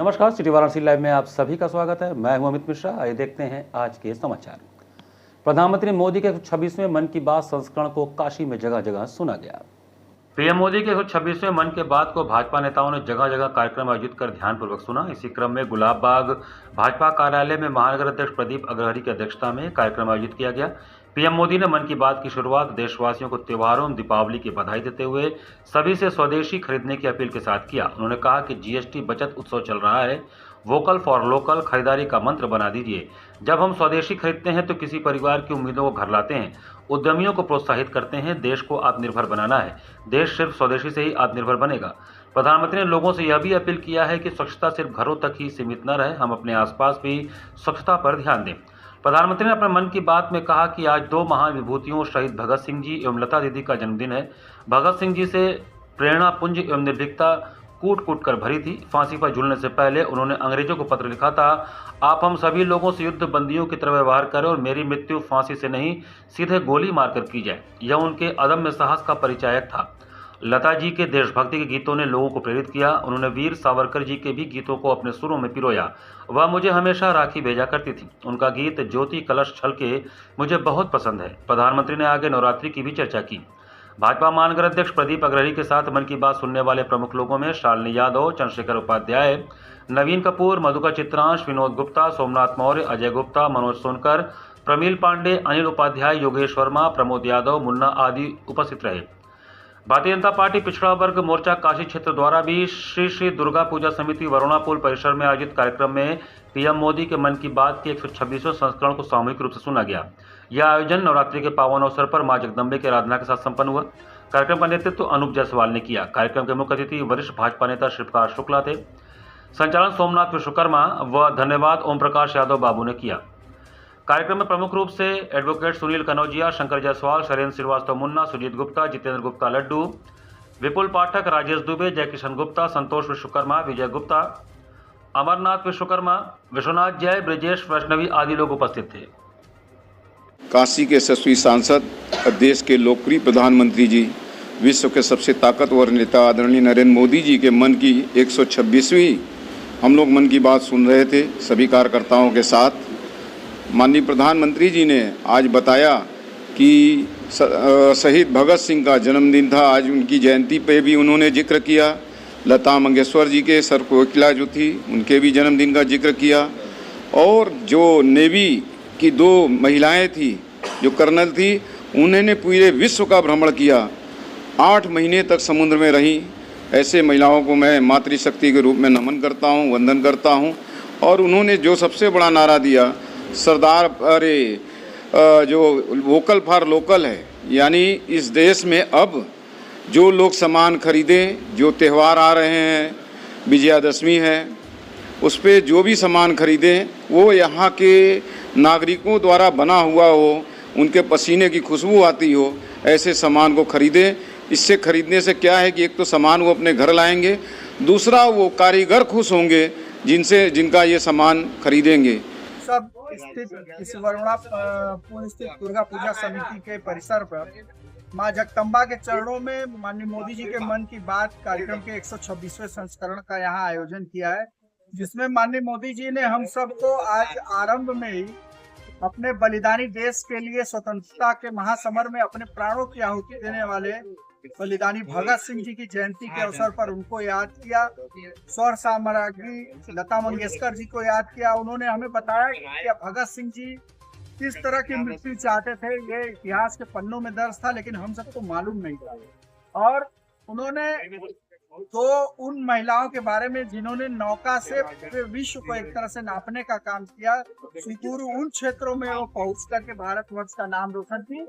नमस्कार, city Varanasi live में आप सभी का स्वागत है। मैं हूं अमित मिश्रा। आइए देखते हैं आज के समाचार। प्रधानमंत्री मोदी के 126वें मन की बात संस्करण को काशी में जगह जगह सुना गया। पीएम मोदी के 126वें मन की बात को भाजपा नेताओं ने जगह जगह कार्यक्रम आयोजित कर ध्यानपूर्वक सुना। इसी क्रम में गुलाब बाग भाजपा कार्यालय में महानगर अध्यक्ष प्रदीप अग्रहरि की अध्यक्षता में कार्यक्रम आयोजित किया गया। पीएम मोदी ने मन की बात की शुरुआत देशवासियों को त्योहारों एवं दीपावली की बधाई देते हुए सभी से स्वदेशी खरीदने की अपील के साथ किया। उन्होंने कहा कि जीएसटी बचत उत्सव चल रहा है, वोकल फॉर लोकल खरीदारी का मंत्र बना दीजिए। जब हम स्वदेशी खरीदते हैं तो किसी परिवार की उम्मीदों को घर लाते हैं, उद्यमियों को प्रोत्साहित करते हैं। देश को आत्मनिर्भर बनाना है, देश सिर्फ स्वदेशी से ही आत्मनिर्भर बनेगा। प्रधानमंत्री ने लोगों से यह भी अपील किया है कि स्वच्छता सिर्फ घरों तक ही सीमित न रहे, हम अपने आसपास भी स्वच्छता पर ध्यान दें। प्रधानमंत्री ने अपने मन की बात में कहा कि आज दो महान विभूतियों शहीद भगत सिंह जी एवं लता दीदी का जन्मदिन है। भगत सिंह जी से प्रेरणा पुंज एवं निर्भीकता कूट कूट कर भरी थी। फांसी पर झूलने से पहले उन्होंने अंग्रेजों को पत्र लिखा था, आप हम सभी लोगों से युद्ध बंदियों की तरह व्यवहार करें और मेरी मृत्यु फांसी से नहीं सीधे गोली मारकर की जाए। यह उनके अदम्य साहस का परिचायक था। लता जी के देशभक्ति के गीतों ने लोगों को प्रेरित किया। उन्होंने वीर सावरकर जी के भी गीतों को अपने सुरों में पिरोया। वह मुझे हमेशा राखी भेजा करती थी। उनका गीत ज्योति कलश छलके मुझे बहुत पसंद है। प्रधानमंत्री ने आगे नवरात्रि की भी चर्चा की। भाजपा महानगर अध्यक्ष प्रदीप अग्रहरि के साथ मन की बात सुनने वाले प्रमुख लोगों में शालिनी यादव, चंद्रशेखर उपाध्याय, नवीन कपूर, मधुकर चित्रांश, विनोद गुप्ता, सोमनाथ मौर्य, अजय गुप्ता, मनोज सोनकर, प्रमील पांडे, अनिल उपाध्याय, योगेश वर्मा, प्रमोद यादव, मुन्ना आदि उपस्थित रहे। भारतीय जनता पार्टी पिछड़ा वर्ग मोर्चा काशी क्षेत्र द्वारा भी श्री श्री दुर्गा पूजा समिति वरुणा पुल परिसर में आयोजित कार्यक्रम में पीएम मोदी के मन की बात के 126वें संस्करण को सामूहिक रूप से सुना गया। यह आयोजन नवरात्रि के पावन अवसर पर मां जगदम्बे की आराधना के साथ संपन्न हुआ। कार्यक्रम का नेतृत्व अनूप जायसवाल ने किया। कार्यक्रम के मुख्य अतिथि वरिष्ठ भाजपा नेता शिवप्रकाश शुक्ला थे। संचालन सोमनाथ विश्वकर्मा व धन्यवाद ओम प्रकाश यादव बाबू ने किया। कार्यक्रम में प्रमुख रूप से एडवोकेट सुनील कनौजिया, शंकर जायसवाल, शैलेंद्र श्रीवास्तव मुन्ना, सुजीत गुप्ता, जितेंद्र गुप्ता लड्डू, विपुल पाठक, राजेश दुबे, जयकिशन गुप्ता, संतोष विश्वकर्मा, विजय गुप्ता, अमरनाथ विश्वकर्मा, विश्वनाथ जय, ब्रजेश वैष्णवी आदि लोग उपस्थित थे। काशी के यशस्वी सांसद और देश के लोकप्रिय प्रधानमंत्री जी, विश्व के सबसे ताकतवर नेता आदरणीय नरेंद्र मोदी जी के मन की 126वीं हम लोग मन की बात सुन रहे थे सभी कार्यकर्ताओं के साथ। माननीय प्रधानमंत्री जी ने आज बताया कि शहीद भगत सिंह का जन्मदिन था, आज उनकी जयंती पे भी उन्होंने जिक्र किया। लता मंगेशकर जी के सर कोकिला जो थी उनके भी जन्मदिन का जिक्र किया। और जो नेवी की दो महिलाएं थी जो कर्नल थी, उन्होंने पूरे विश्व का भ्रमण किया, 8 महीने तक समुद्र में रहीं। ऐसे महिलाओं को मैं मातृशक्ति के रूप में नमन करता हूँ, वंदन करता हूँ। और उन्होंने जो सबसे बड़ा नारा दिया, सरदार जो वोकल फॉर लोकल है, यानी इस देश में अब जो लोग सामान खरीदें, जो त्यौहार आ रहे हैं, विजयादशमी है, उस पर जो भी सामान खरीदें वो यहाँ के नागरिकों द्वारा बना हुआ हो, उनके पसीने की खुशबू आती हो, ऐसे सामान को खरीदें। इससे खरीदने से क्या है कि एक तो सामान वो अपने घर लाएंगे, दूसरा वो कारीगर खुश होंगे जिनका ये सामान खरीदेंगे। सब स्थित इस वरुणा पुल स्थित दुर्गा पूजा समिति के परिसर पर मां जगदम्बा के चरणों में माननीय मोदी जी के मन की बात कार्यक्रम के 126वें संस्करण का यहाँ आयोजन किया है, जिसमें माननीय मोदी जी ने हम सबको आज आरंभ में ही अपने बलिदानी देश के लिए स्वतंत्रता के महासमर में अपने प्राणों की आहुति देने वाले बलिदानी भगत सिंह जी की जयंती के अवसर पर उनको याद किया। स्वर साम्राज्ञी लता मंगेशकर जी को याद किया। उन्होंने हमें बताया कि भगत सिंह जी किस तरह की मृत्यु चाहते थे, ये इतिहास के पन्नों में दर्ज था, लेकिन हम सबको मालूम नहीं था। और उन्होंने तो उन महिलाओं के बारे में जिन्होंने नौका से विश्व को एक तरह से नापने का काम किया, सुदूर उन क्षेत्रों में वो पहुंच करके भारतवर्ष का नाम रोशन की,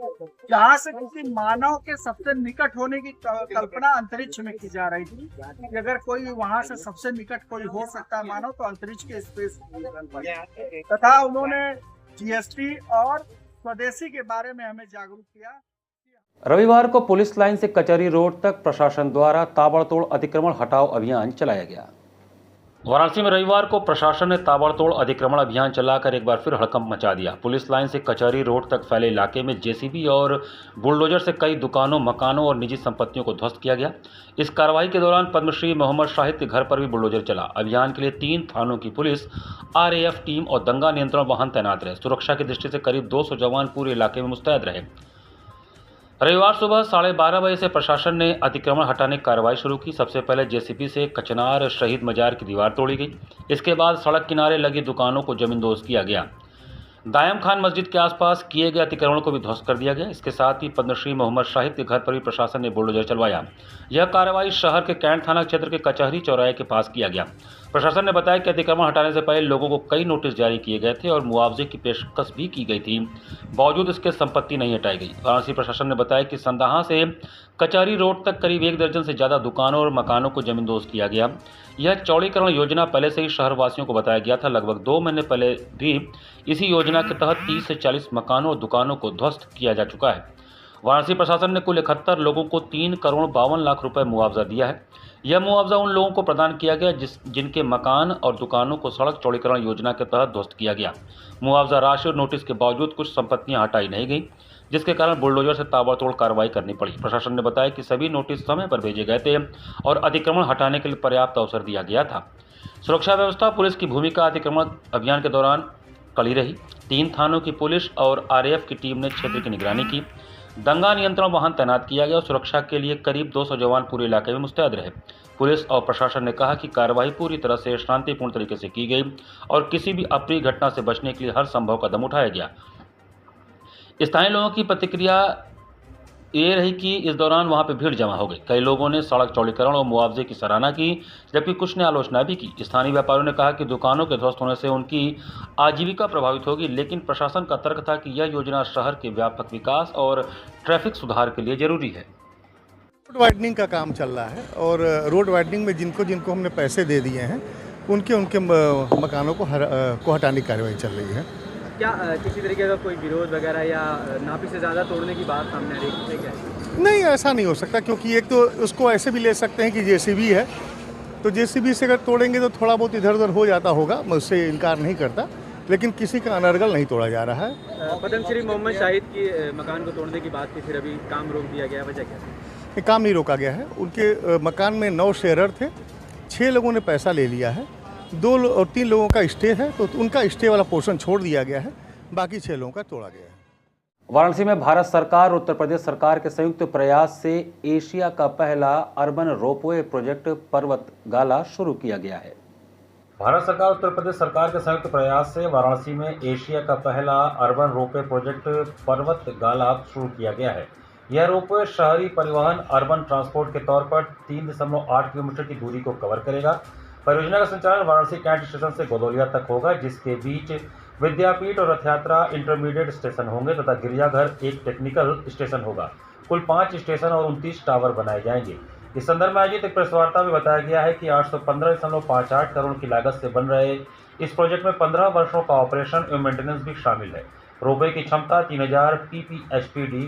जहाँ से किसी मानव के सबसे निकट होने की कल्पना अंतरिक्ष में की जा रही थी कि अगर कोई वहां से सबसे निकट कोई हो सकता है मानव, तो अंतरिक्ष के स्पेस तथा उन्होंने जीएसटी और स्वदेशी के बारे में हमें जागरूक किया। रविवार को पुलिस लाइन से कचहरी रोड तक प्रशासन द्वारा ताबड़तोड़ अतिक्रमण हटाओ अभियान चलाया गया। वाराणसी में रविवार को प्रशासन ने ताबड़तोड़ अतिक्रमण अभियान चलाकर एक बार फिर हड़कंप मचा दिया। पुलिस लाइन से कचहरी रोड तक फैले इलाके में जेसीबी और बुलडोजर से कई दुकानों, मकानों और निजी संपत्तियों को ध्वस्त किया गया। इस कार्रवाई के दौरान पद्मश्री मोहम्मद शाहिद के घर पर भी बुलडोजर चला। अभियान के लिए 3 थानों की पुलिस, आरएएफ टीम और दंगा नियंत्रण वाहन तैनात रहे। सुरक्षा की दृष्टि से करीब 200 जवान पूरे इलाके में मुस्तैद रहे। रविवार सुबह 12:30 बजे से प्रशासन ने अतिक्रमण हटाने की कार्रवाई शुरू की। सबसे पहले जेसीबी से कचनार शहीद मजार की दीवार तोड़ी गई। इसके बाद सड़क किनारे लगी दुकानों को जमींदोज किया गया। दायम खान मस्जिद के आसपास किए गए अतिक्रमण को भी ध्वस्त कर दिया गया। इसके साथ ही पद्मश्री मोहम्मद शाहिद के घर पर भी प्रशासन ने बुलडोजर चलवाया। यह कार्रवाई शहर के कैंट थाना क्षेत्र के कचहरी चौराहे के पास किया गया। प्रशासन ने बताया कि अतिक्रमण हटाने से पहले लोगों को कई नोटिस जारी किए गए थे और मुआवजे की पेशकश भी की गई थी, बावजूद इसके संपत्ति नहीं हटाई गई। वाराणसी प्रशासन ने बताया कि संदाहा से कचहरी रोड तक करीब 1 दर्जन से ज़्यादा दुकानों और मकानों को जमींदोज किया गया। यह चौड़ीकरण योजना पहले से ही शहरवासियों को बताया गया था। लगभग 2 महीने पहले भी इसी योजना के तहत 30 से 40 मकानों और दुकानों को ध्वस्त किया जा चुका है। वाराणसी प्रशासन ने कुल 71 लोगों को 3 करोड़ 52 लाख रुपए मुआवजा दिया है। यह मुआवजा उन लोगों को प्रदान किया गया जिनके मकान और दुकानों को सड़क चौड़ीकरण योजना के तहत ध्वस्त किया गया। मुआवजा राशि और नोटिस के बावजूद कुछ संपत्तियां हटाई नहीं गई, जिसके कारण बुलडोजर से ताबड़तोड़ कार्रवाई करनी पड़ी। प्रशासन ने बताया कि सभी नोटिस समय पर भेजे गए थे और अतिक्रमण हटाने के लिए पर्याप्त अवसर दिया गया था। सुरक्षा व्यवस्था, पुलिस की भूमिका अतिक्रमण अभियान के दौरान कड़ी रही। 3 थानों की पुलिस और आरएएफ की टीम ने क्षेत्र की निगरानी की। दंगा नियंत्रण वाहन तैनात किया गया और सुरक्षा के लिए करीब 200 जवान पूरे इलाके में मुस्तैद रहे। पुलिस और प्रशासन ने कहा कि कार्रवाई पूरी तरह से शांतिपूर्ण तरीके से की गई और किसी भी अप्रिय घटना से बचने के लिए हर संभव कदम उठाया गया। स्थानीय लोगों की प्रतिक्रिया ये रही कि इस दौरान वहां पर भीड़ जमा हो गई। कई लोगों ने सड़क चौड़ीकरण और मुआवजे की सराहना की, जबकि कुछ ने आलोचना भी की। स्थानीय व्यापारियों ने कहा कि दुकानों के ध्वस्त होने से उनकी आजीविका प्रभावित होगी, लेकिन प्रशासन का तर्क था कि यह योजना शहर के व्यापक विकास और ट्रैफिक सुधार के लिए जरूरी है। रोड वाइडनिंग का काम चल रहा है और रोड वाइडनिंग में जिनको हमने पैसे दे दिए हैं उनके मकानों को हटाने की कार्रवाई चल रही है। क्या किसी तरीके का कोई विरोध वगैरह या नापी से ज़्यादा तोड़ने की बात सामने आ रही है क्या? नहीं, ऐसा नहीं हो सकता, क्योंकि एक तो उसको ऐसे भी ले सकते हैं कि जेसीबी है, तो जेसीबी से अगर तोड़ेंगे तो थोड़ा बहुत इधर उधर हो जाता होगा, मैं उससे इनकार नहीं करता, लेकिन किसी का अनर्गल नहीं तोड़ा जा रहा है। पद्मश्री मोहम्मद शाहिद की मकान को तोड़ने की बात थी, फिर अभी काम रोक दिया गया, वजह क्या? ये काम नहीं रोका गया है। उनके मकान में 9 शेयरर थे, 6 लोगों ने पैसा ले लिया है, 2 और 3 लोगों का स्टे है, तो उनका स्टे वाला पोर्शन छोड़ दिया गया है, बाकी 6 लोगों का तोड़ा गया है। वाराणसी में भारत सरकार और उत्तर प्रदेश सरकार के संयुक्त प्रयास से एशिया का पहला अर्बन रोपवे प्रोजेक्ट पर्वत गाला शुरू किया गया है। भारत सरकार और उत्तर प्रदेश सरकार के संयुक्त प्रयास से वाराणसी में एशिया का पहला अर्बन रोपवे प्रोजेक्ट पर्वत गाला शुरू किया गया है। यह रोपवे शहरी परिवहन अर्बन ट्रांसपोर्ट के तौर पर 3.8 किलोमीटर की दूरी को कवर करेगा। परियोजना का संचालन वाराणसी कैंट स्टेशन से गोदौलिया तक होगा, जिसके बीच विद्यापीठ और रथ यात्रा इंटरमीडिएट स्टेशन होंगे तथा गिरजाघर एक टेक्निकल स्टेशन होगा। कुल 5 स्टेशन और 29 टावर बनाए जाएंगे। इस संदर्भ में आयोजित एक प्रेस वार्ता में बताया गया है कि 815.58 करोड़ की लागत से बन रहे इस प्रोजेक्ट में 15 वर्षों का ऑपरेशन एवं मेंटेनेंस भी शामिल है। रोपवे की क्षमता 3000 PPHPD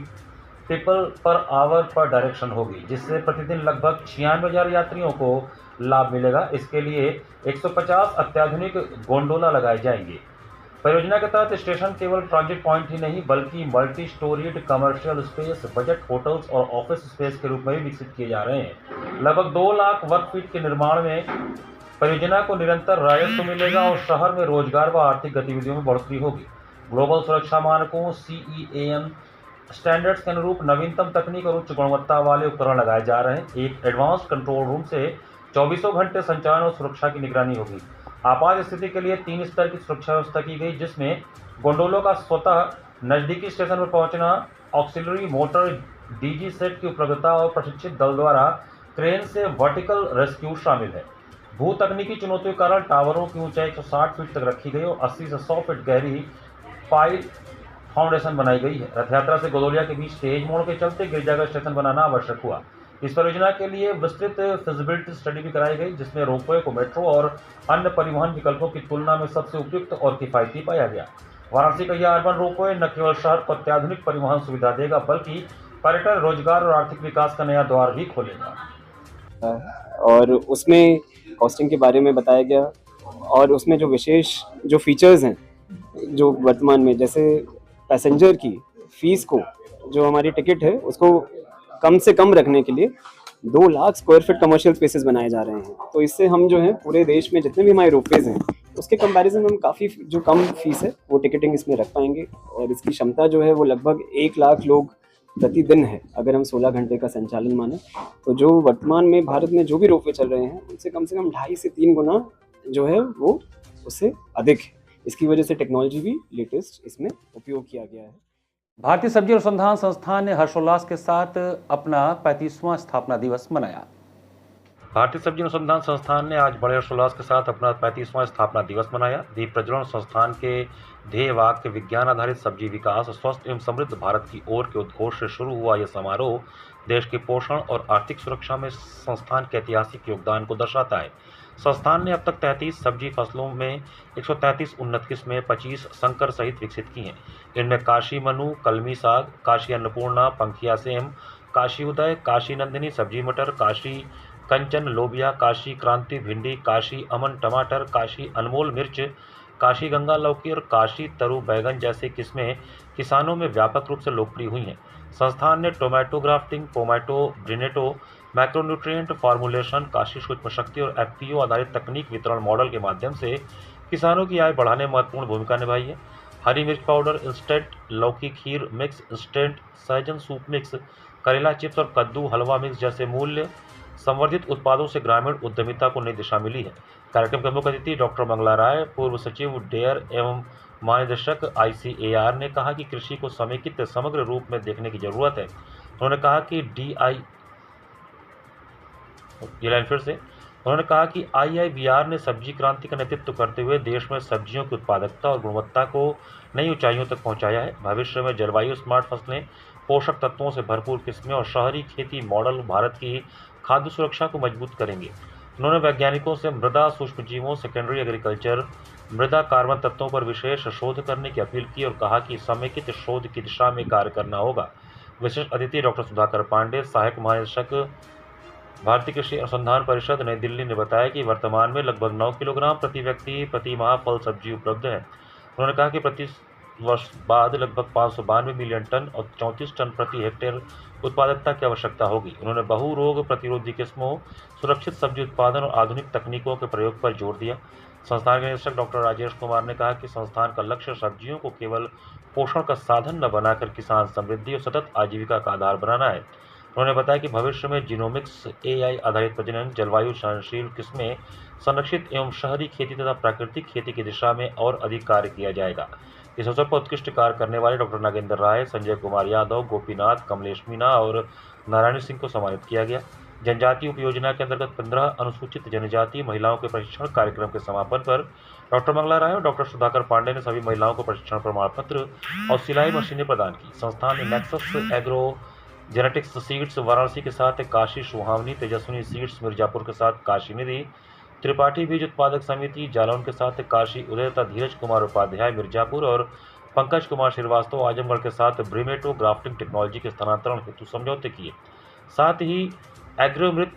पीपल पर आवर पर डायरेक्शन होगी, जिससे प्रतिदिन लगभग 96,000 यात्रियों को लाभ मिलेगा। इसके लिए 150 अत्याधुनिक गोंडोला लगाए जाएंगे। परियोजना के तहत स्टेशन केवल ट्रांजिट पॉइंट ही नहीं बल्कि multi storeyed commercial space, budget hotels और ऑफिस स्पेस के रूप में भी विकसित किए जा रहे हैं। लगभग 2 लाख वर्ग फीट के निर्माण में परियोजना को निरंतर राजस्व मिलेगा और शहर में रोजगार व आर्थिक गतिविधियों में बढ़ोतरी होगी। ग्लोबल सुरक्षा मानकों CEAM स्टैंडर्ड्स के अनुरूप नवीनतम तकनीक और उच्च गुणवत्ता वाले उपकरण लगाए जा रहे हैं। एक एडवांस कंट्रोल रूम से 24 घंटे संचालन और सुरक्षा की निगरानी होगी। आपात स्थिति के लिए 3 स्तर की सुरक्षा व्यवस्था की गई, जिसमें गोंडोलों का स्वतः नजदीकी स्टेशन पर पहुंचना, ऑक्सिलरी मोटर DG सेट की उपलब्धता और प्रशिक्षित दल द्वारा क्रेन से वर्टिकल रेस्क्यू शामिल है। भू तकनीकी चुनौतियों के कारण टावरों की ऊंचाई 160 फीट तक रखी गई और 80 से 100 फीट गहरी पाइल फाउंडेशन बनाई गई है। रथ यात्रा से गोदौलिया के बीच तेज मोड़ के चलते गिरजाघर स्टेशन बनाना आवश्यक हुआ। इस परियोजना के लिए विस्तृत फिजिबिलिटी स्टडी भी कराई गई, जिसमें रोपवे को मेट्रो और अन्य परिवहन विकल्पों की तुलना में सबसे उपयुक्त और किफायती पाया गया। वाराणसी का यह अर्बन रोपवे न केवल शहर को अत्याधुनिक परिवहन सुविधा देगा, बल्कि पर्यटन, रोजगार और आर्थिक विकास का नया द्वार भी खोलेगा। और उसमें कॉस्टिंग के बारे में बताया गया और उसमें जो विशेष जो फीचर्स हैं जो वर्तमान में, जैसे पैसेंजर की फ़ीस को, जो हमारी टिकट है उसको कम से कम रखने के लिए 2 lakh square feet commercial spaces बनाए जा रहे हैं। तो इससे हम जो है पूरे देश में जितने भी हमारे रोपवेज हैं उसके कंपैरिजन में हम काफ़ी जो कम फीस है वो टिकटिंग इसमें रख पाएंगे और इसकी क्षमता जो है वो लगभग 1 लाख लोग प्रतिदिन है। अगर हम 16 घंटे का संचालन माने तो जो वर्तमान में भारत में जो भी रोपवे चल रहे हैं उनसे कम 2.5 से 3 गुना जो है वो उससे अधिक है। इसकी वजह से टेक्नोलॉजी भी लेटेस्ट इसमें उपयोग किया गया है। भारतीय सब्जी अनुसंधान संस्थान ने हर्षोल्लास के साथ अपना 35वां स्थापना दिवस मनाया। भारतीय सब्जी अनुसंधान संस्थान ने आज बड़े हर्षोल्लास के साथ अपना 35वां स्थापना दिवस मनाया। दीप प्रज्वलन संस्थान के ध्येय वाक्य विज्ञान आधारित सब्जी विकास, स्वस्थ एवं समृद्ध भारत की ओर के उद्घोष से शुरू हुआ यह समारोह देश के पोषण और आर्थिक सुरक्षा में संस्थान के ऐतिहासिक योगदान को दर्शाता है। संस्थान ने अब तक 33 सब्जी फसलों में 133 उन्नत किस्में 25 संकर सहित विकसित की हैं। इनमें काशी मनु, कलमी साग, काशी अन्नपूर्णा, पंखिया सेम, काशी उदय, काशी नंदिनी सब्जी मटर, काशी कंचन लोबिया, काशी क्रांति भिंडी, काशी अमन टमाटर, काशी अनमोल मिर्च, काशी गंगा लौकी और काशी तरु बैगन जैसे किस्में किसानों में व्यापक रूप से लोकप्रिय हुई हैं। संस्थान ने tomato grafting, pomato brinato, macronutrient formulation, Kashi Sukshma Shakti और एफपीओ आधारित तकनीक वितरण मॉडल के माध्यम से किसानों की आय बढ़ाने में महत्वपूर्ण भूमिका निभाई है। हरी मिर्च पाउडर, इंस्टेंट लौकी खीर मिक्स, इंस्टेंट सहजन सूप मिक्स, करेला चिप्स और कद्दू हलवा मिक्स जैसे मूल्य संवर्धित उत्पादों से ग्रामीण उद्यमिता को नई दिशा मिली है। कार्यक्रम के मुख्य अतिथि डॉक्टर मंगला राय, पूर्व सचिव डेयर एवं महानिदेशक ICAR ने कहा कि कृषि को समेकित समग्र रूप में देखने की जरूरत है। उन्होंने कहा कि IIBR ने सब्जी क्रांति का नेतृत्व करते हुए देश में सब्जियों की उत्पादकता और गुणवत्ता को नई ऊंचाइयों तक पहुंचाया है। भविष्य में जलवायु स्मार्ट फसलें, पोषक तत्वों से भरपूर किस्में और शहरी खेती मॉडल भारत की खाद्य सुरक्षा को मजबूत करेंगे। उन्होंने वैज्ञानिकों से मृदा सूक्ष्मजीवों, सेकेंडरी एग्रीकल्चर, मृदा कार्बन तत्वों पर विशेष शोध करने की अपील की और कहा कि समेकित शोध की दिशा में कार्य करना होगा। विशिष्ट अतिथि डॉक्टर सुधाकर पांडे, सहायक महानिदेशक भारतीय कृषि अनुसंधान परिषद नई दिल्ली ने बताया कि वर्तमान में लगभग 9 किलोग्राम प्रति व्यक्ति प्रति माह फल सब्जी उपलब्ध है। उन्होंने कहा कि प्रति वर्ष बाद लगभग 592 मिलियन टन और 34 टन प्रति हेक्टेयर उत्पादकता की आवश्यकता होगी। उन्होंने बहु रोग प्रतिरोधी किस्मों, सुरक्षित सब्जी उत्पादन और आधुनिक तकनीकों के प्रयोग पर जोर दिया। संस्थान के निदेशक डॉक्टर राजेश कुमार ने कहा कि संस्थान का लक्ष्य सब्जियों को केवल पोषण का साधन न बनाकर किसान समृद्धि और सतत आजीविका का आधार बनाना है। उन्होंने बताया कि भविष्य में जीनोमिक्स, AI आधारित प्रजनन, जलवायु सहनशील किस्में, संरक्षित एवं शहरी खेती तथा प्राकृतिक खेती की दिशा में और अधिक कार्य किया जाएगा। इस अवसर पर उत्कृष्ट कार्य करने वाले डॉक्टर नागेंद्र राय, संजय कुमार यादव, गोपीनाथ, कमलेश मीणा और नारायण सिंह को सम्मानित किया गया। जनजातीय उपयोजना के अंतर्गत 15 अनुसूचित जनजातीय महिलाओं के प्रशिक्षण कार्यक्रम के समापन पर डॉक्टर मंगला राय और डॉक्टर सुधाकर पांडे ने सभी महिलाओं को प्रशिक्षण प्रमाण पत्र और सिलाई मशीनें प्रदान की। संस्थान ने nexus agro genetics seeds Varanasi के साथ काशी सुहावनी, तेजस्विनी सीड्स मिर्जापुर के साथ काशी निधि, त्रिपाठी बीज उत्पादक समिति जालौन के साथ काशी उदय तथा धीरज कुमार उपाध्याय मिर्जापुर और पंकज कुमार श्रीवास्तव आजमगढ़ के साथ ब्रिमेटो ग्राफ्टिंग टेक्नोलॉजी के स्थानांतरण हेतु समझौते किए। साथ ही एग्रोमृत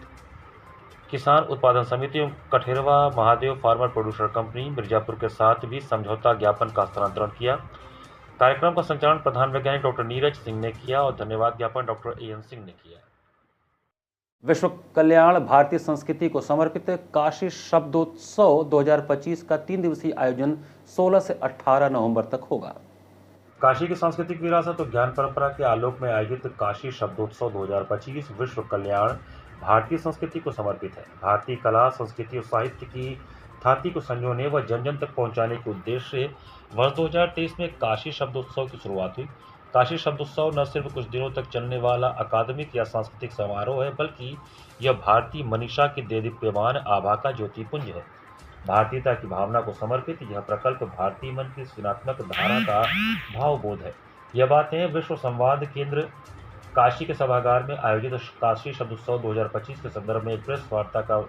किसान उत्पादन समिति एवं Katherwa Mahadev farmer producer company Mirzapur के साथ भी समझौता ज्ञापन का हस्तांतरण किया। कार्यक्रम का संचालन प्रधान वैज्ञानिक डॉक्टर नीरज सिंह ने किया और धन्यवाद ज्ञापन डॉक्टर AN सिंह ने किया। विश्व कल्याण भारतीय संस्कृति को समर्पित काशी शब्दोत्सव 2025 का 3 दिवसीय आयोजन 16 से 18 नवंबर तक होगा। काशी की सांस्कृतिक विरासत और ज्ञान परंपरा के आलोक में आयोजित काशी शब्दोत्सव 2025 विश्व कल्याण भारतीय संस्कृति को समर्पित है। भारतीय कला, संस्कृति और साहित्य की थाती को संजोने व जन जन तक पहुंचाने के उद्देश्य से वर्ष 2023 में काशी शब्दोत्सव की शुरुआत हुई। काशी शब्दोत्सव न सिर्फ कुछ दिनों तक चलने वाला अकादमिक या सांस्कृतिक समारोह है, बल्कि यह भारतीय मनीषा की देदीप्यमान आभा का ज्योतिपुंज है। भारतीयता की भावना को समर्पित यह प्रकल्प भारतीय मन की सृजनात्मक धारा का भावबोध है। यह बातें विश्व संवाद केंद्र काशी के सभागार में आयोजित काशी शब्दोत्सव 2025 के संदर्भ में एक प्रेस वार्ता का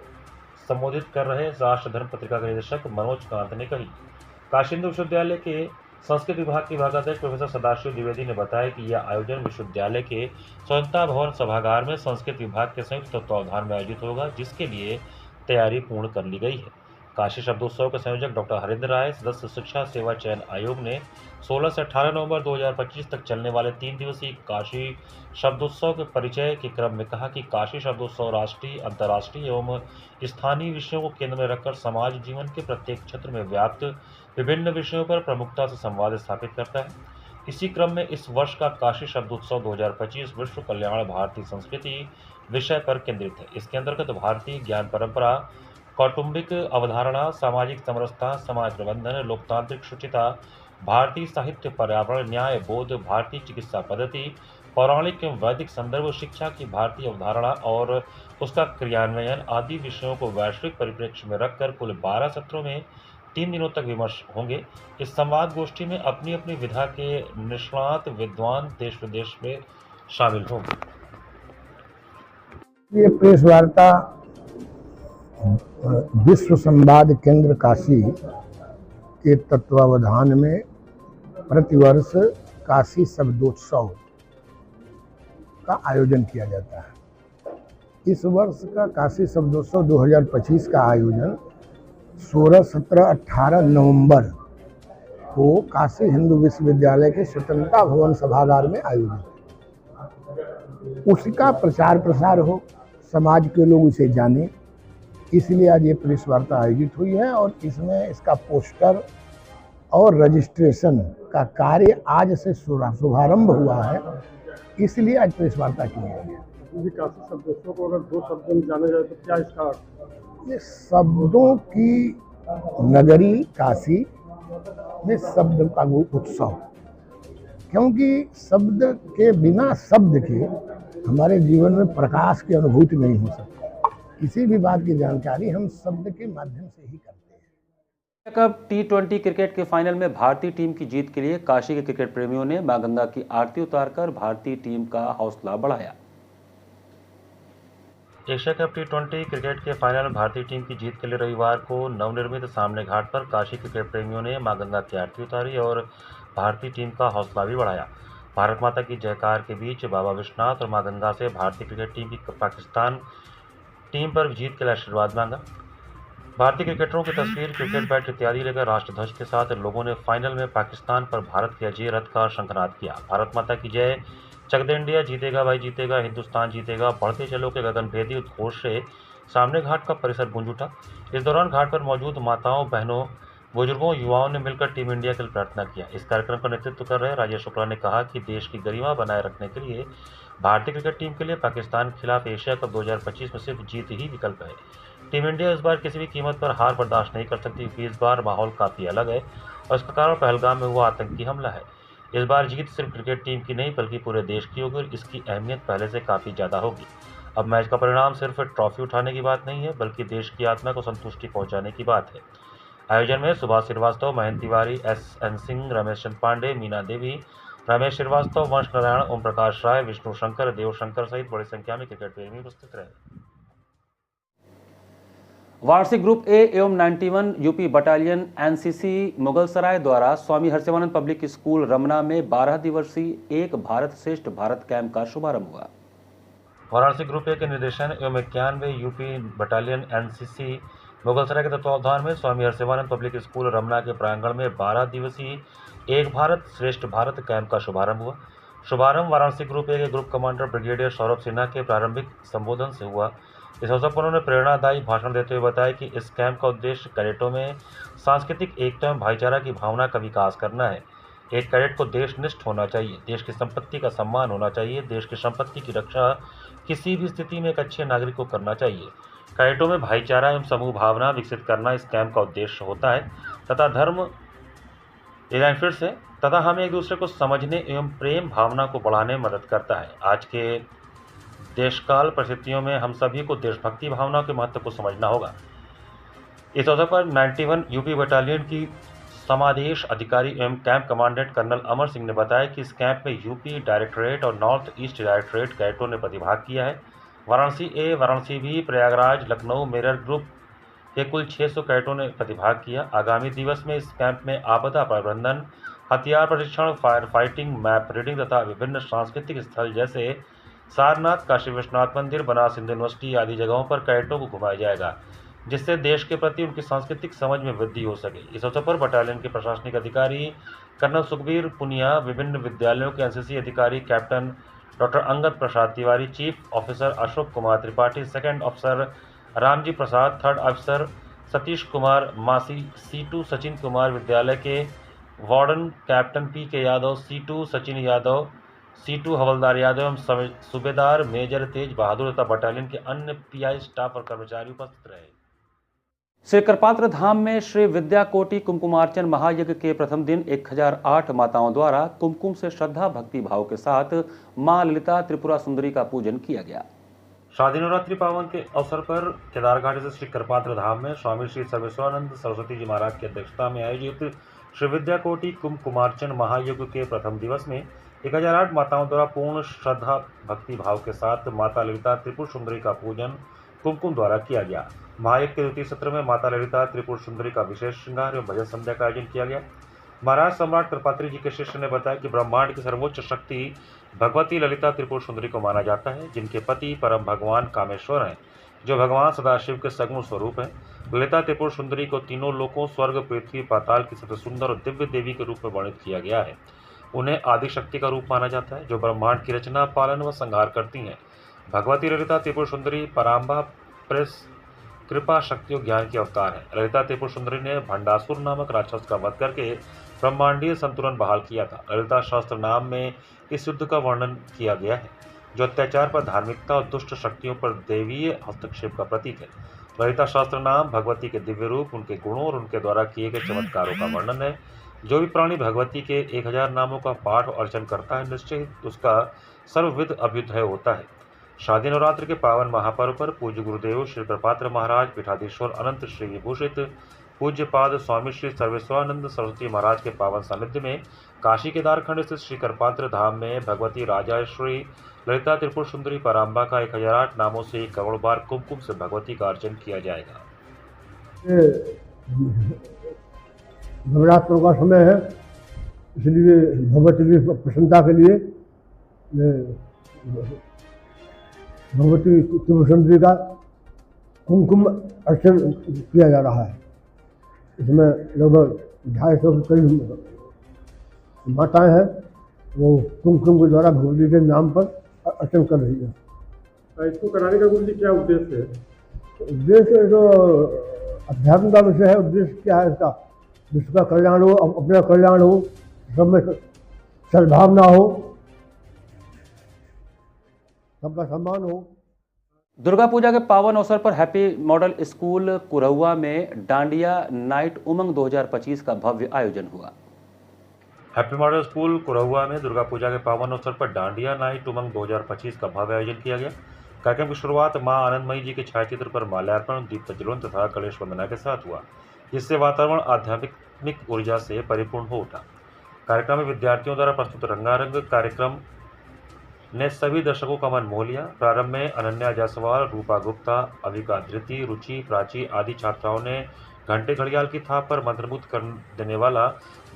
संबोधित कर रहे राष्ट्र धर्म पत्रिका के निदेशक मनोज कांत ने कही। काशी हिंदू विश्वविद्यालय के संस्कृत विभाग के विभागाध्यक्ष प्रोफेसर सदाशिव द्विवेदी ने बताया कि यह आयोजन विश्वविद्यालय के स्वतंत्रता भवन सभागार में संस्कृत विभाग के संयुक्त तत्वावधान में आयोजित होगा, जिसके लिए तैयारी पूर्ण कर ली गई है। काशी शब्दोत्सव के संयोजक डॉक्टर हरिंद्र राय, सदस्य शिक्षा सेवा चयन आयोग ने 16 से 18 नवंबर 2025 तक चलने वाले 3 दिवसीय काशी शब्दोत्सव के परिचय के क्रम में कहा कि काशी शब्दोत्सव राष्ट्रीय, अंतर्राष्ट्रीय एवं स्थानीय विषयों को केंद्र में रखकर समाज जीवन के प्रत्येक क्षेत्र में व्याप्त विभिन्न विषयों पर प्रमुखता से संवाद स्थापित करता है। इसी क्रम में इस वर्ष का काशी शब्दोत्सव 2025 विश्व कल्याण भारतीय संस्कृति विषय पर केंद्रित है। इसके अंतर्गत भारतीय ज्ञान परंपरा, कौटुंबिक अवधारणा, सामाजिक समरसता, समाज प्रबंधन, लोकतांत्रिक शुचिता, भारतीय साहित्य, पर्यावरण, न्याय, बोध, भारतीय चिकित्सा पद्धति, पौराणिक एवं वैदिक संदर्भ, शिक्षा की भारतीय अवधारणा और उसका क्रियान्वयन आदि विषयों को वैश्विक परिप्रेक्ष्य में रखकर कुल 12 सत्रों में 3 दिनों तक विमर्श होंगे। इस संवाद गोष्ठी में अपनी अपनी विधा के निष्णात विद्वान देश विदेश में शामिल होंगे। ये प्रेस वार्ता विश्व संवाद केंद्र काशी के तत्वावधान में प्रतिवर्ष काशी शब्दोत्सव का आयोजन किया जाता है। इस वर्ष का काशी शब्दोत्सव 2025 का आयोजन 16, 17, 18 नवंबर को काशी हिंदू विश्वविद्यालय के स्वतंत्रता भवन सभागार में आयोजित है। उसका प्रचार प्रसार हो, समाज के लोग उसे जाने, इसलिए आज ये प्रेस वार्ता आयोजित हुई है और इसमें इसका पोस्टर और रजिस्ट्रेशन का कार्य आज से शुभारंभ हुआ है, इसलिए आज प्रेस वार्ता की गई है। काशी शब्दोत्सव को अगर 2 शब्दों में जाना जाए तो क्या इसका? ये शब्दों की नगरी काशी में शब्द का वो उत्सव, क्योंकि शब्द के बिना शब्द के हमारे जीवन में प्रकाश की अनुभूति नहीं हो सकती। किसी भी बात की जानकारी हम शब्द के माध्यम से ही करते हैं। कप T20 क्रिकेट के फाइनल में भारतीय टीम की जीत के लिए काशी के क्रिकेट प्रेमियों ने मां गंगा की आरती उतारकर भारतीय टीम का हौसला बढ़ाया। एशिया कप T20 क्रिकेट के फाइनल में भारतीय टीम की जीत के लिए रविवार को नवनिर्मित सामने घाट पर काशी क्रिकेट प्रेमियों ने मां गंगा की आरती उतारी और भारतीय टीम का हौसला भी बढ़ाया। भारत माता की जयकार के बीच बाबा विश्वनाथ और मां गंगा से भारतीय क्रिकेट टीम की पाकिस्तान टीम पर जीत के लिए आशीर्वाद मांगा। भारतीय क्रिकेटरों की तस्वीर, क्रिकेट बैट इत्यादि लेकर राष्ट्रध्वज के साथ लोगों ने फाइनल में पाकिस्तान पर भारत के अजय रथ का शंखनाद किया। भारत माता की जय, चक दे इंडिया, जीतेगा भाई जीतेगा, हिंदुस्तान जीतेगा, बढ़ते चलो के गगनभेदी उद्घोष से सामने घाट का परिसर गूंज उठा। इस दौरान घाट पर मौजूद माताओं, बहनों, बुजुर्गों, युवाओं ने मिलकर टीम इंडिया के लिए प्रार्थना किया। इस कार्यक्रम का नेतृत्व कर रहे राजेश शुक्ला ने कहा कि देश की गरिमा बनाए रखने के लिए भारतीय क्रिकेट टीम के लिए पाकिस्तान के खिलाफ एशिया कप 2025 में सिर्फ जीत ही विकल्प है। टीम इंडिया इस बार किसी भी कीमत पर हार बर्दाश्त नहीं कर सकती, क्योंकि इस बार माहौल काफ़ी अलग है और इसका कारण पहलगाम में हुआ आतंकी हमला है। इस बार जीत सिर्फ क्रिकेट टीम की नहीं बल्कि पूरे देश की होगी और इसकी अहमियत पहले से काफ़ी ज़्यादा होगी। अब मैच का परिणाम सिर्फ ट्रॉफी उठाने की बात नहीं है, बल्कि देश की आत्मा को संतुष्टि पहुंचाने की बात है। आयोजन में सुभाष श्रीवास्तव, महेंद्र तिवारी, SN सिंह, रमेश चंद पांडे, मीना देवी, रमेश श्रीवास्तव, वंश नारायण, ओम प्रकाश राय, विष्णु शंकर, देव शंकर सहित बड़ी संख्या में क्रिकेट प्रेमी उपस्थित रहे। वार्षिक ग्रुप ए एवं 91 यूपी बटालियन NCC मुगलसराय द्वारा स्वामी हर्षिवानंद पब्लिक स्कूल रमना में 12 दिवसीय एक भारत श्रेष्ठ भारत कैंप का शुभारंभ हुआ। वाराणसी ग्रुप ए के निर्देशन एवं 91 यूपी बटालियन NCC मुगलसराय के तत्वावधान में स्वामी हर्षिवानंद पब्लिक स्कूल रमना के प्रांगण में 12 दिवसीय एक भारत श्रेष्ठ भारत कैंप का शुभारंभ हुआ। शुभारंभ वाराणसी ग्रुप ए के group commander brigadier Saurabh Sinha के प्रारंभिक संबोधन से हुआ। इस अवसर पर उन्होंने प्रेरणादायी भाषण देते हुए बताया कि इस कैंप का उद्देश्य कैडेटों में सांस्कृतिक एकता एवं भाईचारा की भावना का विकास करना है। एक कैडेट को देशनिष्ठ होना चाहिए, देश की संपत्ति का सम्मान होना चाहिए, देश की संपत्ति की रक्षा किसी भी स्थिति में एक अच्छे नागरिक को करना चाहिए। कैडेटों में भाईचारा एवं समूह भावना विकसित करना इस कैंप का उद्देश्य होता है तथा हमें एक दूसरे को समझने एवं प्रेम भावना को बढ़ाने में मदद करता है। आज के देशकाल परिस्थितियों में हम सभी को देशभक्ति भावना के महत्व को समझना होगा। इस अवसर पर 91 यूपी बटालियन की समादेश अधिकारी एवं camp commandant colonel Amar Singh ने बताया कि इस कैंप में यूपी डायरेक्टरेट और नॉर्थ ईस्ट डायरेक्टरेट कैडेटों ने प्रतिभाग किया है। वाराणसी ए, वाराणसी बी, प्रयागराज, लखनऊ, मेरठ ग्रुप के कुल 600 कैडेटों ने प्रतिभाग किया। आगामी दिवस में इस कैंप में आपदा प्रबंधन, हथियार प्रशिक्षण, फायर फाइटिंग, मैप रीडिंग तथा विभिन्न सांस्कृतिक स्थल जैसे सारनाथ, काशी विश्वनाथ मंदिर, बनारस हिंदू यूनिवर्सिटी आदि जगहों पर कैडेटों को घुमाया जाएगा। जिससे देश के प्रति उनकी सांस्कृतिक समझ में वृद्धि हो सके। इस अवसर पर बटालियन के प्रशासनिक अधिकारी कर्नल सुखबीर पुनिया, विभिन्न विद्यालयों के एनसीसी अधिकारी captain doctor Angad Prasad Tiwari, chief officer Ashok Kumar Tripathi, second officer Ramji Prasad, third officer Satish Kumar Masi, C2 Sachin Kumar, विद्यालय के warden captain PK Yadav, C2 Sachin Yadav, C2 हवलदार यादव एवं सूबेदार मेजर तेज बहादुर तथा बटालियन के अन्य PI स्टाफ और कर्मचारी उपस्थित रहे। श्री करपात्र धाम में श्री विद्याकोटि कुमकुमार्चन महायज्ञ के प्रथम दिन 1008 माताओं द्वारा कुमकुम से श्रद्धा भक्ति भाव के साथ मां ललिता त्रिपुरा सुंदरी का पूजन किया गया। शादी नवरात्रि पावन के अवसर पर केदारघाट से श्री करपात्र धाम में स्वामी श्री सर्वेश्वरानंद सरस्वती जी महाराज की अध्यक्षता में आयोजित श्री विद्याकोटि कुमकुमार्चन महायज्ञ के प्रथम दिवस में 1008 माताओं द्वारा पूर्ण श्रद्धा भक्ति भाव के साथ माता ललिता त्रिपुर सुंदरी का पूजन कुमकुम द्वारा किया गया। महायज्ञ के द्वितीय सत्र में माता ललिता त्रिपुर सुंदरी का विशेष श्रृंगार एवं भजन संध्या का आयोजन किया गया। महाराज सम्राट कृपात्री जी के शिष्य ने बताया कि ब्रह्मांड की सर्वोच्च शक्ति भगवती ललिता त्रिपुर सुंदरी को माना जाता है, जिनके पति परम भगवान कामेश्वर हैं, जो भगवान सदाशिव के सगुण स्वरूप हैं। ललिता त्रिपुर सुंदरी को तीनों लोकों स्वर्ग, पृथ्वी, पाताल की सबसे सुंदर और दिव्य देवी के रूप में वर्णित किया गया है। उन्हें आदि शक्ति का रूप माना जाता है, जो ब्रह्मांड की रचना, पालन व संहार करती हैं। भगवती ललिता त्रिपुर सुंदरी पराम्बा प्रेस कृपा शक्ति और ज्ञान की अवतार है। ललिता त्रिपुर सुंदरी ने भंडासुर नामक राक्षस का वध करके ब्रह्मांडीय संतुलन बहाल किया था। ललिता शास्त्र नाम में इस युद्ध का वर्णन किया गया है, जो अत्याचार पर धार्मिकता और दुष्ट शक्तियों पर देवीय हस्तक्षेप का प्रतीक है। ललिता शास्त्र नाम भगवती के दिव्य रूप, उनके गुणों और उनके द्वारा किए गए चमत्कारों का वर्णन है। जो भी प्राणी भगवती के 1000 नामों का पाठ और अर्चन करता है, निश्चित उसका सर्वविध अभ्युदय होता है। शादी नवरात्र के पावन महापर्व पर पूज्य गुरुदेव श्री कृपात्र महाराज, पीठाधीश्वर अनंत श्री विभूषित पूज्यपाद स्वामी श्री सर्वेश्वरानंद सरस्वती महाराज के पावन सानिध्य में काशी केदारखंड स्थित श्री करपात्र धाम में भगवती राजाश्री ललिता त्रिपुर सुंदरी पराम्बा का 1008 नामों से 1 करोड़ बार कुमकुम से भगवती का अर्चन किया जाएगा। नवरात्रों का समय है, इसलिए भगवती की प्रसन्नता के लिए भगवती त्रिपुर सुंदरी का कुमकुम अर्चन किया जा रहा है। इसमें लगभग 250 के करीब माताएं हैं, वो कुमकुम के द्वारा भगवती के नाम पर अर्चन कर रही है। इसको कराने का गुरुजी क्या उद्देश्य है? उद्देश्य जो अध्यात्म का विषय है, उद्देश्य क्या है इसका? विश्व का कल्याण हो, अपना कल्याण हो, सब में सद्भावना हो, सबका सम्मान हो। दुर्गा पूजा के पावन अवसर पर हैप्पी मॉडल स्कूल कुरहुआ में डांडिया नाइट उमंग 2025 का भव्य आयोजन हुआ। हैप्पी मॉडल स्कूल कुरहुआ में दुर्गा पूजा के पावन अवसर पर डांडिया नाइट उमंग 2025 का भव्य आयोजन किया गया। कार्यक्रम की शुरुआत मां आनंदमयी जी के छायाचित्र पर माल्यार्पण, दीप प्रज्वलन तथा गणेश वंदना के साथ हुआ, जिससे वातावरण आध्यात्मिक ऊर्जा से परिपूर्ण हो उठा। कार्यक्रम में विद्यार्थियों द्वारा प्रस्तुत रंगारंग कार्यक्रम ने सभी दर्शकों का मन मोह लिया। प्रारंभ में अनन्या जायसवाल, रूपा गुप्ता, अविका धृति, रुचि, प्राची आदि छात्राओं ने घंटे घड़ियाल की थाप पर मंत्रमुग्ध कर देने वाला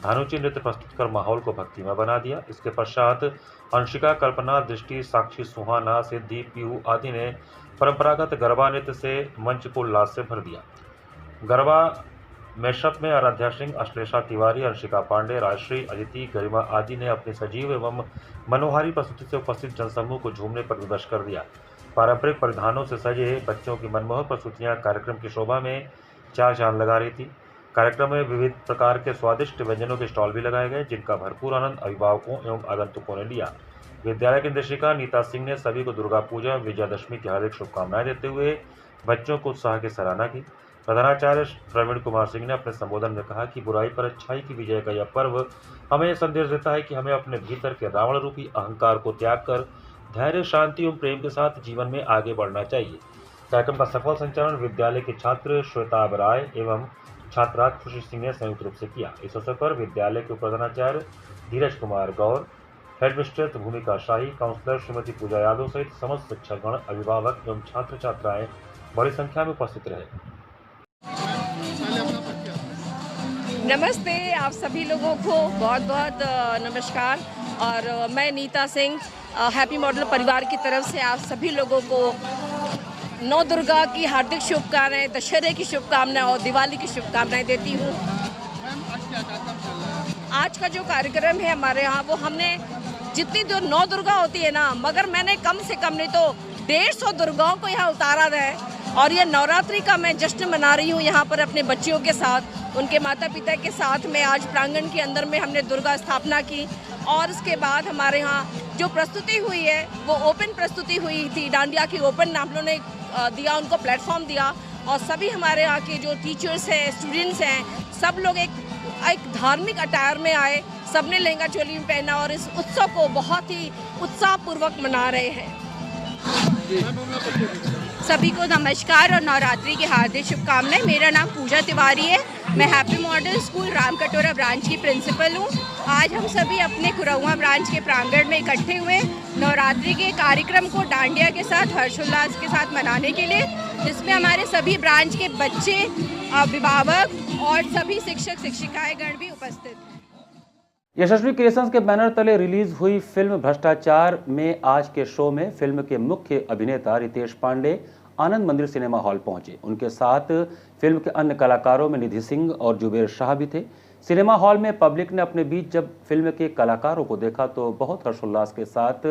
धानुची नृत्य प्रस्तुत कर माहौल को भक्तिमय बना दिया। इसके पश्चात अंशिका, कल्पना, दृष्टि, साक्षी, सुहाना, सिद्धि, पीहू आदि ने परंपरागत गरबा नृत्य से मंच को उल्लास से भर दिया। गरबा मैशअप में आराध्या सिंह, अश्लेषा तिवारी, अंशिका पांडे, राजश्री, अदिति, गरिमा आदि ने अपनी सजीव एवं मनोहारी प्रस्तुति से उपस्थित जनसमूह को झूमने पर विवश कर दिया। पारंपरिक परिधानों से सजे बच्चों की मनमोहक प्रस्तुतियां कार्यक्रम की शोभा में चार चांद लगा रही थी। कार्यक्रम में विविध प्रकार के स्वादिष्ट व्यंजनों के स्टॉल भी लगाए गए, जिनका भरपूर आनंद अभिभावकों एवं आगंतुकों ने लिया। विद्यालय की निर्देशिका नीता सिंह ने सभी को दुर्गा पूजा विजयादशमी की हार्दिक शुभकामनाएं देते हुए बच्चों को उत्साह की सराहना की। प्रधानाचार्य प्रवीण कुमार सिंह ने अपने संबोधन में कहा कि बुराई पर अच्छाई की विजय का यह पर्व हमें यह संदेश देता है कि हमें अपने भीतर के रावण रूपी अहंकार को त्याग कर धैर्य, शांति एवं प्रेम के साथ जीवन में आगे बढ़ना चाहिए। कार्यक्रम का सफल संचालन विद्यालय के छात्र श्वेताब राय एवं छात्रा खुशी सिंह ने संयुक्त रूप से किया। इस अवसर पर विद्यालय के प्रधानाचार्य धीरज कुमार गौर, हेडमिस्ट्रेस भूमिका शाही, काउंसलर श्रीमती पूजा यादव सहित समस्त शिक्षकगण, अभिभावक एवं छात्र छात्राएं बड़ी संख्या में उपस्थित रहे। नमस्ते, आप सभी लोगों को बहुत बहुत नमस्कार। और मैं नीता सिंह हैप्पी मॉडल परिवार की तरफ से आप सभी लोगों को नौ दुर्गा की हार्दिक शुभकामनाएं, दशहरे की शुभकामनाएं और दिवाली की शुभकामनाएं देती हूँ। आज का जो कार्यक्रम है हमारे यहाँ, वो हमने जितनी जो नौ दुर्गा होती है ना, मगर मैंने कम से कम नहीं तो 150 दुर्गाओं को यहाँ उतारा है। और ये नवरात्रि का मैं जश्न मना रही हूँ यहाँ पर अपने बच्चियों के साथ, उनके माता पिता के साथ में। आज प्रांगण के अंदर में हमने दुर्गा स्थापना की और उसके बाद हमारे यहाँ जो प्रस्तुति हुई है वो ओपन प्रस्तुति हुई थी। डांडिया की ओपन हम लोगों ने दिया, उनको प्लेटफॉर्म दिया और सभी हमारे यहाँ के जो टीचर्स हैं, स्टूडेंट्स हैं, सब लोग एक धार्मिक अटायर में आए, सबने लहंगा चोली में पहना और इस उत्सव को बहुत ही उत्साहपूर्वक मना रहे हैं। सभी को नमस्कार और नवरात्रि की हार्दिक शुभकामनाएं। मेरा नाम पूजा तिवारी है, मैं happy model school Ramkatora branch की प्रिंसिपल हूँ। आज हम सभी अपने कुरहुआ ब्रांच के प्रांगण में इकट्ठे हुए नवरात्रि के कार्यक्रम को डांडिया के साथ हर्षोल्लास के साथ मनाने के लिए, जिसमें हमारे सभी ब्रांच के बच्चे, अभिभावक और सभी शिक्षक शिक्षिकाएं गण भी उपस्थित हैं। यशस्वी क्रिएशंस के बैनर तले रिलीज हुई फिल्म भ्रष्टाचार में आज के शो में फिल्म के मुख्य अभिनेता रितेश पांडे आनंद मंदिर सिनेमा हॉल पहुंचे। उनके साथ फिल्म के अन्य कलाकारों में निधि सिंह और जुबेर शाह भी थे। सिनेमा हॉल में पब्लिक ने अपने बीच जब फिल्म के कलाकारों को देखा तो बहुत हर्षोल्लास के साथ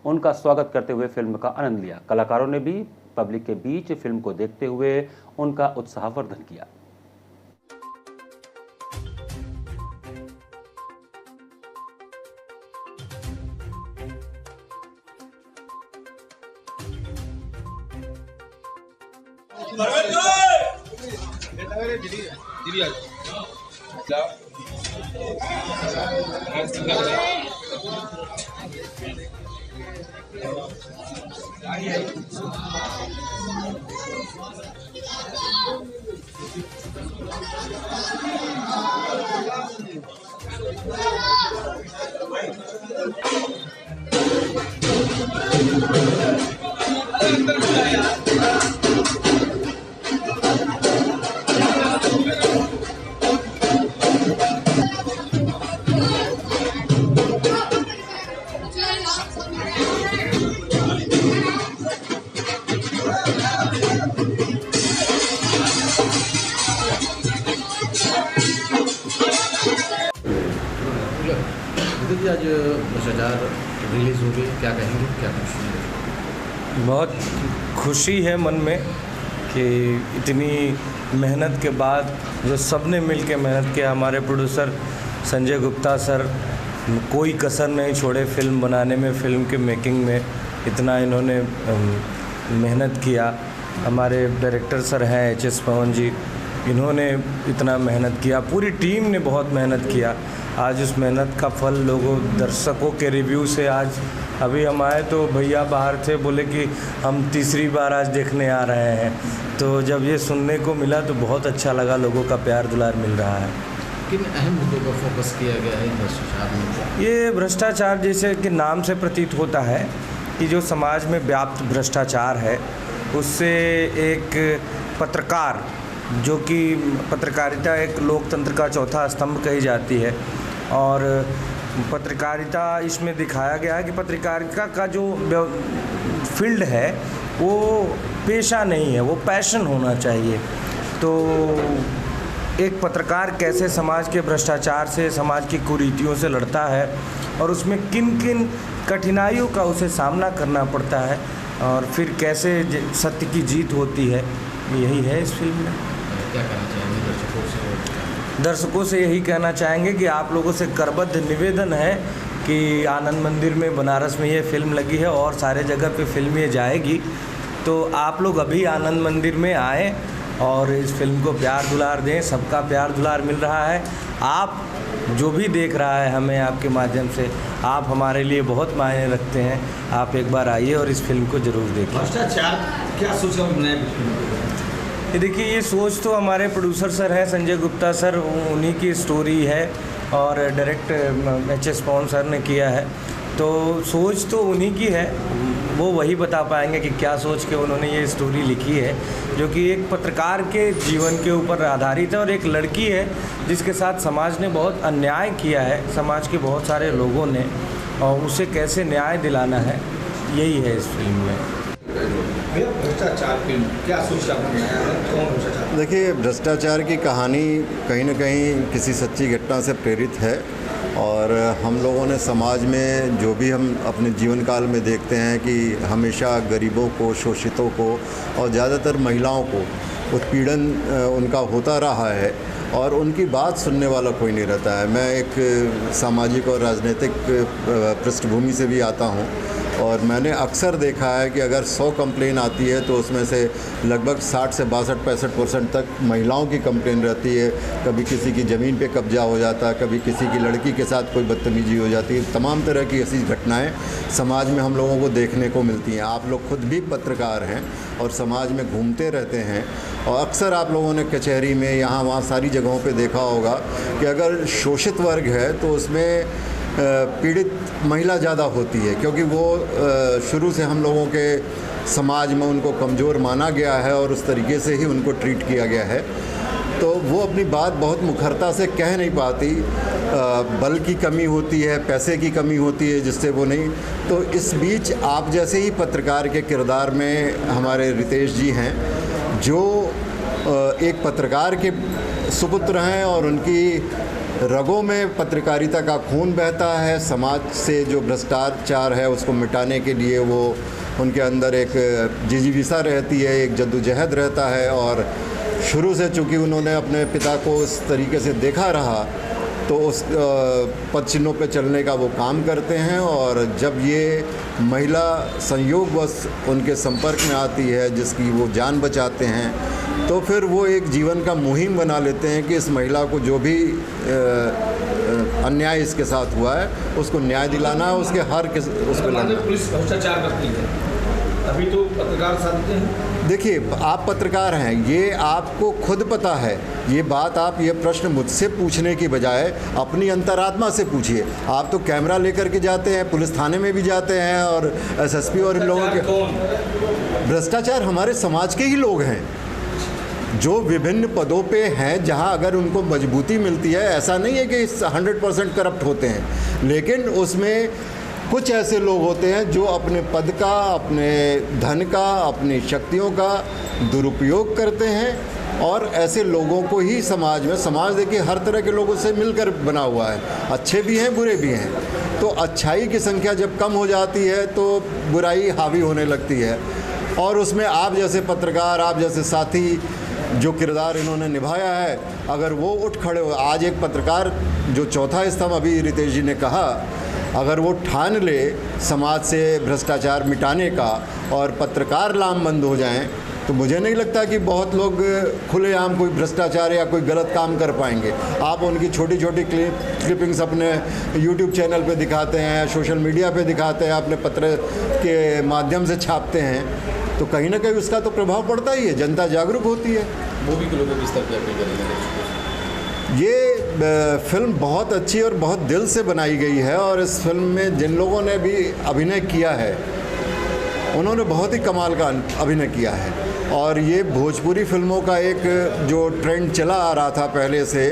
उनका स्वागत करते हुए फिल्म का आनंद लिया। कलाकारों ने भी पब्लिक के बीच फिल्म को देखते हुए उनका उत्साहवर्धन किया। आज भ्रष्टाचार रिलीज हो गई, क्या कहेंगे, क्या खुशी? बहुत खुशी है मन में कि इतनी मेहनत के बाद जो सबने मिलके मेहनत किया, हमारे प्रोड्यूसर संजय गुप्ता सर कोई कसर नहीं छोड़े फिल्म बनाने में, फिल्म के मेकिंग में इतना इन्होंने मेहनत किया। हमारे डायरेक्टर सर हैं HS पवन जी, इन्होंने इतना मेहनत किया, पूरी टीम ने बहुत मेहनत किया। आज उस मेहनत का फल लोगों, दर्शकों के रिव्यू से आज अभी हम आए तो भैया बाहर थे, बोले कि हम तीसरी बार आज देखने आ रहे हैं। तो जब ये सुनने को मिला तो बहुत अच्छा लगा, लोगों का प्यार दुलार मिल रहा है। किन अहम मुद्दों पर फोकस किया गया है भ्रष्टाचार में? ये भ्रष्टाचार जैसे कि नाम से प्रतीत होता है कि जो समाज में व्याप्त भ्रष्टाचार है, उससे एक पत्रकार, जो कि पत्रकारिता एक लोकतंत्र का चौथा स्तंभ कही जाती है, और पत्रकारिता इसमें दिखाया गया है कि पत्रकारिता का जो फील्ड है वो पेशा नहीं है, वो पैशन होना चाहिए। तो एक पत्रकार कैसे समाज के भ्रष्टाचार से, समाज की कुरीतियों से लड़ता है और उसमें किन किन कठिनाइयों का उसे सामना करना पड़ता है और फिर कैसे सत्य की जीत होती है, यही है इस फिल्म में। क्या कहना चाहेंगे दर्शकों से? दर्शकों से यही कहना चाहेंगे कि आप लोगों से करबद्ध निवेदन है कि आनंद मंदिर में, बनारस में ये फिल्म लगी है और सारे जगह पे फिल्म ये जाएगी, तो आप लोग अभी आनंद मंदिर में आएँ और इस फिल्म को प्यार दुलार दें। सबका प्यार दुलार मिल रहा है। आप जो भी देख रहा है हमें आपके माध्यम से, आप हमारे लिए बहुत मायने रखते हैं। आप एक बार आइए और इस फिल्म को ज़रूर देखें। भ्रष्टाचार क्या सोचा ये देखिए, ये सोच तो हमारे प्रोड्यूसर सर हैं संजय गुप्ता सर, उन्हीं की स्टोरी है और डायरेक्ट HS पवन सर ने किया है, तो सोच तो उन्हीं की है। वो वही बता पाएंगे कि क्या सोच के उन्होंने ये स्टोरी लिखी है, जो कि एक पत्रकार के जीवन के ऊपर आधारित है और एक लड़की है जिसके साथ समाज ने बहुत अन्याय किया है, समाज के बहुत सारे लोगों ने, और उसे कैसे न्याय दिलाना है, यही है इस फिल्म में। भ्रष्टाचार फिल्म क्या सोच आपने बनाया है, कौन भ्रष्टाचार? देखिए, भ्रष्टाचार की कहानी कहीं न कहीं किसी सच्ची घटना से प्रेरित है और हम लोगों ने समाज में जो भी हम अपने जीवन काल में देखते हैं कि हमेशा गरीबों को, शोषितों को और ज़्यादातर महिलाओं को उत्पीड़न उनका होता रहा है और उनकी बात सुनने वाला कोई नहीं रहता है। मैं एक सामाजिक और राजनीतिक पृष्ठभूमि से भी आता हूँ और मैंने अक्सर देखा है कि अगर 100 कंप्लेन आती है तो उसमें से लगभग 60 से 62-65% तक महिलाओं की कंप्लेन रहती है। कभी किसी की ज़मीन पे कब्जा हो जाता है, कभी किसी की लड़की के साथ कोई बदतमीजी हो जाती है। तमाम तरह की ऐसी घटनाएं समाज में हम लोगों को देखने को मिलती हैं। आप लोग खुद भी पत्रकार हैं और समाज में घूमते रहते हैं और अक्सर आप लोगों ने कचहरी में यहाँ वहाँ सारी जगहों पे देखा होगा कि अगर शोषित वर्ग है तो उसमें पीड़ित महिला ज़्यादा होती है, क्योंकि वो शुरू से हम लोगों के समाज में उनको कमज़ोर माना गया है और उस तरीके से ही उनको ट्रीट किया गया है। तो वो अपनी बात बहुत मुखरता से कह नहीं पाती, बल की कमी होती है, पैसे की कमी होती है जिससे वो नहीं। तो इस बीच आप जैसे ही पत्रकार के किरदार में हमारे रितेश जी हैं, जो एक पत्रकार के सुपुत्र हैं और उनकी रगों में पत्रकारिता का खून बहता है। समाज से जो भ्रष्टाचार है उसको मिटाने के लिए वो उनके अंदर एक जिजीविसा रहती है, एक जद्दोजहद रहता है और शुरू से चूँकि उन्होंने अपने पिता को उस तरीके से देखा रहा तो उस पद चिन्हों पे चलने का वो काम करते हैं। और जब ये महिला संयोगवश उनके संपर्क में आती है जिसकी वो जान बचाते हैं, तो फिर वो एक जीवन का मुहिम बना लेते हैं कि इस महिला को जो भी अन्याय इसके साथ हुआ है उसको न्याय दिलाना है, उसके हर उस पर लड़ना। पुलिस भ्रष्टाचार करती है, अभी तो पत्रकार साधते हैं। देखिए, आप पत्रकार हैं, ये आपको खुद पता है। ये बात आप ये प्रश्न मुझसे पूछने की बजाय अपनी अंतरात्मा से पूछिए। आप तो कैमरा लेकर के जाते हैं, पुलिस थाने में भी जाते हैं और एसएसपी और इन लोगों के। भ्रष्टाचार हमारे समाज के ही लोग हैं जो विभिन्न पदों पे हैं, जहां अगर उनको मजबूती मिलती है। ऐसा नहीं है कि 100% करप्ट होते हैं, लेकिन उसमें कुछ ऐसे लोग होते हैं जो अपने पद का, अपने धन का, अपनी शक्तियों का दुरुपयोग करते हैं और ऐसे लोगों को ही समाज देखिए हर तरह के लोगों से मिलकर बना हुआ है, अच्छे भी हैं, बुरे भी हैं। तो अच्छाई की संख्या जब कम हो जाती है तो बुराई हावी होने लगती है और उसमें आप जैसे पत्रकार, आप जैसे साथी जो किरदार इन्होंने निभाया है, अगर वो उठ खड़े हो। आज एक पत्रकार जो चौथा स्तंभ अभी रितेश जी ने कहा, अगर वो ठान ले समाज से भ्रष्टाचार मिटाने का और पत्रकार लामबंद हो जाएं, तो मुझे नहीं लगता कि बहुत लोग खुलेआम कोई भ्रष्टाचार या कोई गलत काम कर पाएंगे। आप उनकी छोटी छोटी क्लिपिंग्स अपने यूट्यूब चैनल पे दिखाते हैं, सोशल मीडिया पे दिखाते हैं, अपने पत्र के माध्यम से छापते हैं, तो कहीं ना कहीं उसका तो प्रभाव पड़ता ही है, जनता जागरूक होती है। मूवी के लोगों किस तरह की अपील करेंगे? ये फिल्म बहुत अच्छी और बहुत दिल से बनाई गई है और इस फिल्म में जिन लोगों ने भी अभिनय किया है उन्होंने बहुत ही कमाल का अभिनय किया है। और ये भोजपुरी फिल्मों का एक जो ट्रेंड चला आ रहा था पहले से,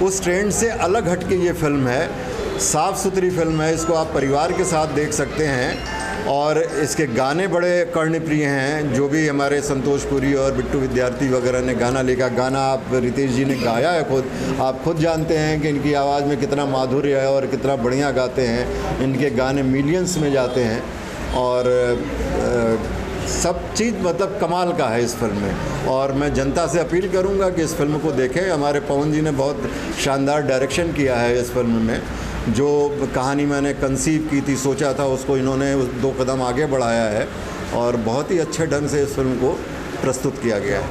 उस ट्रेंड से अलग हट के ये फिल्म है। साफ़ सुथरी फिल्म है, इसको आप परिवार के साथ देख सकते हैं और इसके गाने बड़े कर्णप्रिय हैं। जो भी हमारे संतोष पुरी और बिट्टू विद्यार्थी वगैरह ने गाना लिखा, गाना आप रितेश जी ने गाया है खुद, आप खुद जानते हैं कि इनकी आवाज़ में कितना माधुर्य है और कितना बढ़िया गाते हैं। इनके गाने मिलियंस में जाते हैं और सब चीज़ मतलब कमाल का है इस फिल्म में। और मैं जनता से अपील करूंगा कि इस फिल्म को देखें। हमारे पवन जी ने बहुत शानदार डायरेक्शन किया है इस फिल्म में। जो कहानी मैंने कंसीव की थी, सोचा था, उसको इन्होंने 2 कदम आगे बढ़ाया है और बहुत ही अच्छे ढंग से इस फिल्म को प्रस्तुत किया गया है।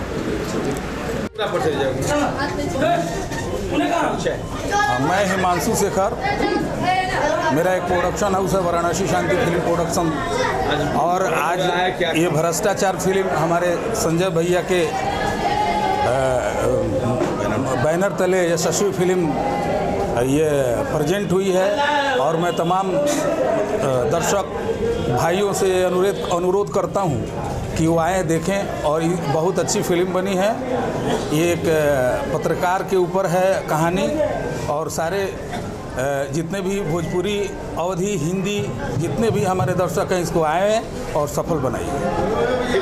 मैं हिमांशु शेखर, मेरा एक प्रोडक्शन हाउस है वाराणसी शांति फिल्म प्रोडक्शन, और आज ये भ्रष्टाचार फिल्म हमारे संजय भैया के बैनर तले यशस्वी फिल्म ये प्रेजेंट हुई है। और मैं तमाम दर्शक भाइयों से अनुरोध करता हूँ कि वो आए देखें और बहुत अच्छी फिल्म बनी है। ये एक पत्रकार के ऊपर है कहानी और सारे जितने भी भोजपुरी, अवधी, हिंदी जितने भी हमारे दर्शक हैं इसको आए और सफल बनाइए।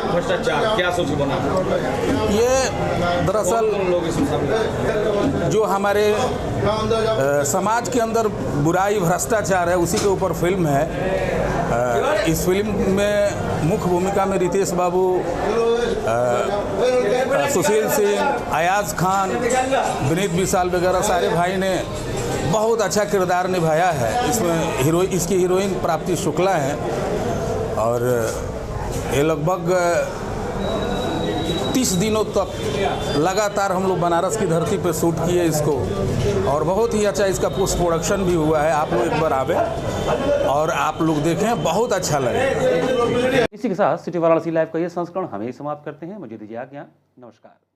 भ्रष्टाचार क्या सोच बना? ये दरअसल जो हमारे समाज के अंदर बुराई, भ्रष्टाचार है, उसी के ऊपर फिल्म है। इस फिल्म में मुख्य भूमिका में रितेश बाबू, सुशील सिंह, अयाज खान, विनीत विशाल वगैरह सारे भाई ने बहुत अच्छा किरदार निभाया है। इसमें इसकी हीरोइन प्राप्ति शुक्ला है और ये लगभग 30 दिनों तक लगातार हम लोग बनारस की धरती पर शूट किए इसको और बहुत ही अच्छा इसका पोस्ट प्रोडक्शन भी हुआ है। आप लोग एक बार आवे और आप लोग देखें, बहुत अच्छा लगे। इसी के साथ सिटी वाराणसी लाइव का ये संस्करण हमें समाप्त करते हैं। मुझे दीजिए आज्ञा, नमस्कार।